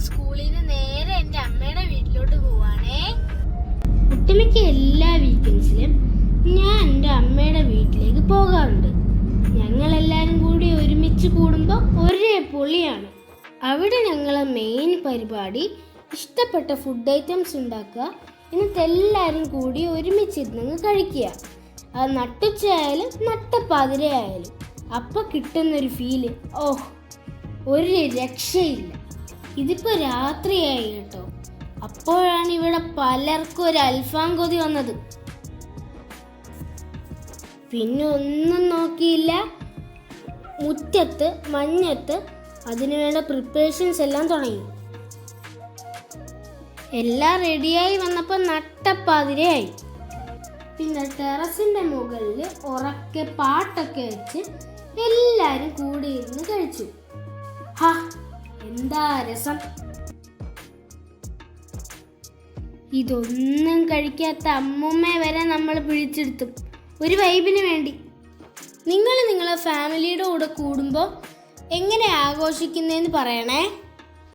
സ്കൂളിൽ നിന്ന് നേരെ എൻ്റെ അമ്മയുടെ വീട്ടിലോട്ട് പോവാണേ. ഒട്ടുമിക്ക എല്ലാ വീക്കെൻഡ്സിലും ഞാൻ എൻ്റെ അമ്മയുടെ വീട്ടിലേക്ക് പോകാറുണ്ട്. ഞങ്ങളെല്ലാവരും കൂടി ഒരുമിച്ച് കൂടുമ്പോൾ ഒരേ പൊളിയാണ്. അവിടെ ഞങ്ങളെ മെയിൻ പരിപാടി ഇഷ്ടപ്പെട്ട ഫുഡ് ഐറ്റംസ് ഉണ്ടാക്കുക, എന്നിട്ട് എല്ലാവരും കൂടി ഒരുമിച്ചിരുന്ന് കഴിക്കുക. അത് നട്ടുച്ചയായാലും നട്ടപ്പാതിരയായാലും അപ്പം കിട്ടുന്നൊരു ഫീല് ഒരു രക്ഷയില്ല. ഇതിപ്പോൾ രാത്രിയായി കേട്ടോ. അപ്പോഴാണ് ഇവിടെ പലർക്കും ഒരു അൽഫാം കൊതി വന്നത്. പിന്നെ ഒന്നും നോക്കിയില്ല, മുറ്റത്ത് മഞ്ഞത്ത് അതിനുവേണ്ട പ്രിപ്പറേഷൻസ് എല്ലാം തുടങ്ങി. എല്ലാം റെഡിയായി വന്നപ്പോൾ നട്ടപ്പാതിരയായി. പിന്നെ ടെറസിൻ്റെ മുകളിൽ ഉറക്കെ പാട്ടൊക്കെ വെച്ച് എല്ലാവരും കൂടിയിരുന്ന് കഴിച്ചു. എന്താ രസം! ഇതൊന്നും കഴിക്കാത്ത അമ്മൂമ്മയെ വരെ നമ്മൾ പിടിച്ചെടുത്തു ഒരു വൈബിന് വേണ്ടി. നിങ്ങൾ നിങ്ങളെ ഫാമിലിയുടെ കൂടെ കൂടുമ്പോൾ എങ്ങനെ ആഘോഷിക്കുന്നതെന്ന് പറയണേ.